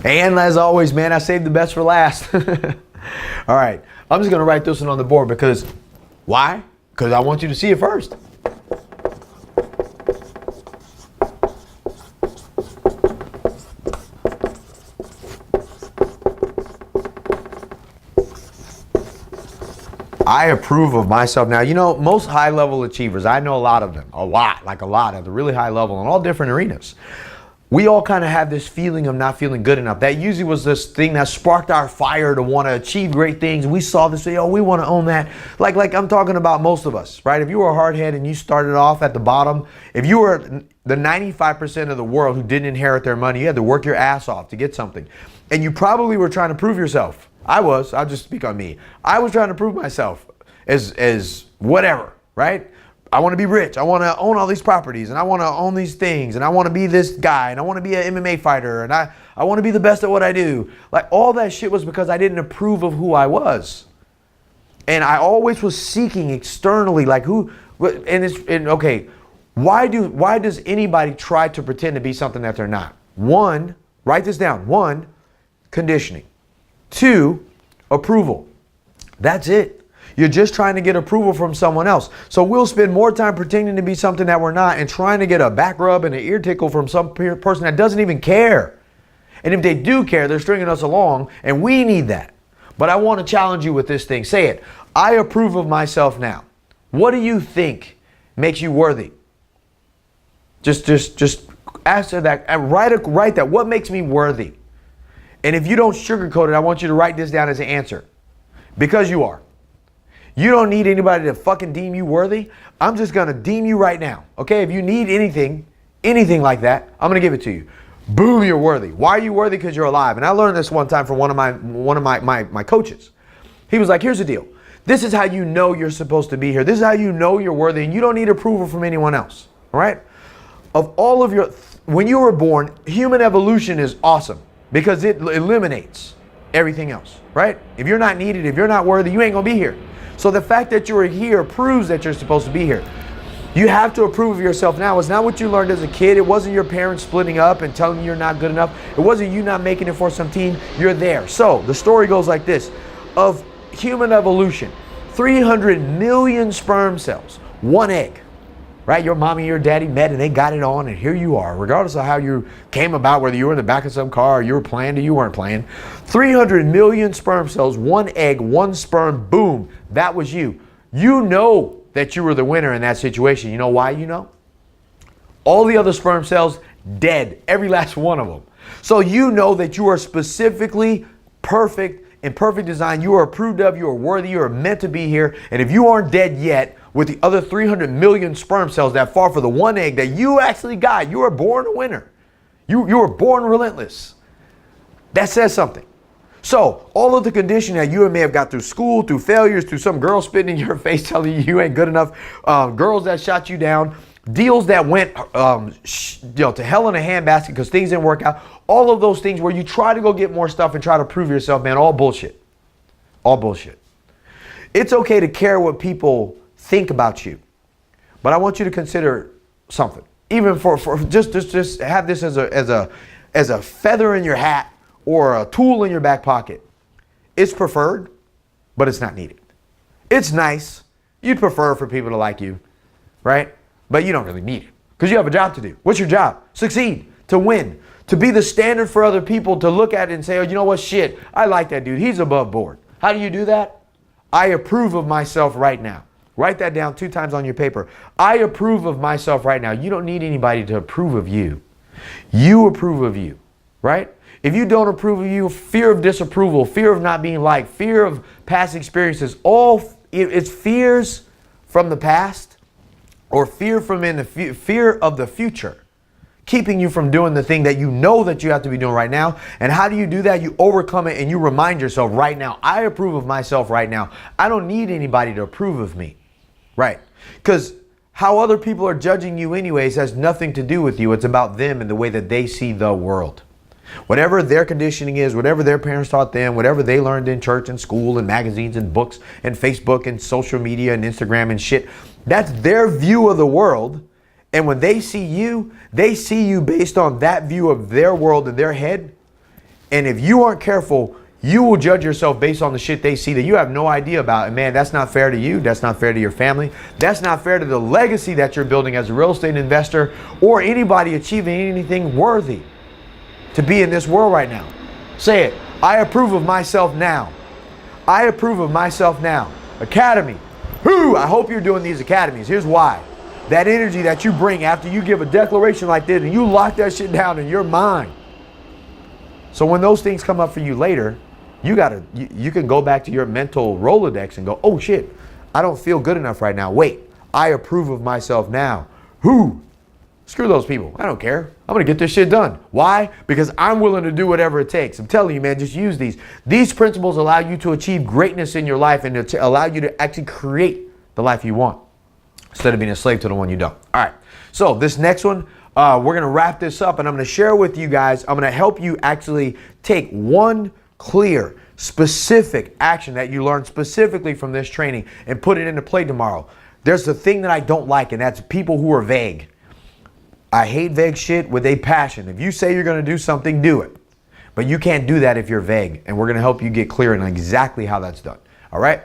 And as always, man, I saved the best for last. All right, I'm just gonna write this one on the board because, why? Because I want you to see it first. I approve of myself. Now, you know, most high-level achievers, I know a lot of them, like a lot at the really high level in all different arenas. We all kind of have this feeling of not feeling good enough. That usually was this thing that sparked our fire to want to achieve great things. We saw this, oh, we want to own that. Like I'm talking about most of us, right? If you were a hardhead and you started off at the bottom, if you were the 95% of the world who didn't inherit their money, you had to work your ass off to get something. And you probably were trying to prove yourself. I'll just speak on me. I was trying to prove myself as whatever, right? I want to be rich. I want to own all these properties and I want to own these things and I want to be this guy and I want to be an MMA fighter and I want to be the best at what I do. Like all that shit was because I didn't approve of who I was. And I always was seeking externally like okay, why does anybody try to pretend to be something that they're not? One, write this down. One, conditioning. Two, approval. That's it. You're just trying to get approval from someone else. So we'll spend more time pretending to be something that we're not and trying to get a back rub and an ear tickle from some person that doesn't even care. And if they do care, they're stringing us along and we need that. But I want to challenge you with this thing. Say it. I approve of myself now. What do you think makes you worthy? Just answer that. Write that. What makes me worthy? And if you don't sugarcoat it, I want you to write this down as an answer. Because you are. You don't need anybody to fucking deem you worthy. I'm just going to deem you right now. Okay? If you need anything like that, I'm going to give it to you. Boom, you're worthy. Why are you worthy? Because you're alive. And I learned this one time from one of my coaches. He was like, here's the deal. This is how you know you're supposed to be here. This is how you know you're worthy. And you don't need approval from anyone else. All right? When you were born, human evolution is awesome. Because it eliminates everything else, right? If you're not needed, if you're not worthy, you ain't gonna be here. So the fact that you are here proves that you're supposed to be here. You have to approve of yourself now. It's not what you learned as a kid. It wasn't your parents splitting up and telling you you're not good enough. It wasn't you not making it for some team. You're there. So the story goes like this. Of human evolution, 300 million sperm cells, one egg. Right? Your mommy and your daddy met and they got it on and here you are. Regardless of how you came about, whether you were in the back of some car or you were planned or you weren't planned. 300 million sperm cells, one egg, one sperm, boom. That was you. You know that you were the winner in that situation. You know why you know? All the other sperm cells dead. Every last one of them. So you know that you are specifically perfect, in perfect design. You are approved of, you are worthy, you are meant to be here. And if you aren't dead yet, with the other 300 million sperm cells that fall for the one egg that you actually got, you were born a winner. You were born relentless. That says something. So all of the conditioning that you may have got through school, through failures, through some girl spitting in your face telling you ain't good enough, girls that shot you down, deals that went to hell in a handbasket because things didn't work out, all of those things where you try to go get more stuff and try to prove yourself, man, all bullshit. All bullshit. It's okay to care what people think about you, but I want you to consider something. Even for just have this as a feather in your hat or a tool in your back pocket. It's preferred, but it's not needed. It's nice. You'd prefer for people to like you, right? But you don't really need it because you have a job to do. What's your job? Succeed, to win, to be the standard for other people to look at it and say, oh, you know what? Shit, I like that dude. He's above board. How do you do that? I approve of myself right now. Write that down 2 times on your paper. I approve of myself right now. You don't need anybody to approve of you. You approve of you, right? If you don't approve of you, fear of disapproval, fear of not being liked, fear of past experiences, it's fears from the past or fear of the future, keeping you from doing the thing that you know that you have to be doing right now. And how do you do that? You overcome it and you remind yourself right now, I approve of myself right now. I don't need anybody to approve of me. Right. Because how other people are judging you anyways has nothing to do with you. It's about them and the way that they see the world. Whatever their conditioning is, whatever their parents taught them, whatever they learned in church and school and magazines and books and Facebook and social media and Instagram and shit, that's their view of the world. And when they see you based on that view of their world in their head. And if you aren't careful, you will judge yourself based on the shit they see that you have no idea about. And man, that's not fair to you. That's not fair to your family. That's not fair to the legacy that you're building as a real estate investor or anybody achieving anything worthy to be in this world right now. Say it. I approve of myself now. I approve of myself now. Academy. Whoo! I hope you're doing these academies. Here's why. That energy that you bring after you give a declaration like this and you lock that shit down in your mind. So when those things come up for you later, you can go back to your mental Rolodex and go, oh shit, I don't feel good enough right now. Wait, I approve of myself now. Who? Screw those people. I don't care. I'm going to get this shit done. Why? Because I'm willing to do whatever it takes. I'm telling you, man, just use these. These principles allow you to achieve greatness in your life and to allow you to actually create the life you want instead of being a slave to the one you don't. All right. So this next one, we're going to wrap this up and I'm going to share with you guys. I'm going to help you actually take one clear, specific action that you learned specifically from this training and put it into play tomorrow. There's the thing that I don't like, and that's people who are vague. I hate vague shit with a passion. If you say you're going to do something, do it. But you can't do that if you're vague. And we're going to help you get clear on exactly how that's done. All right?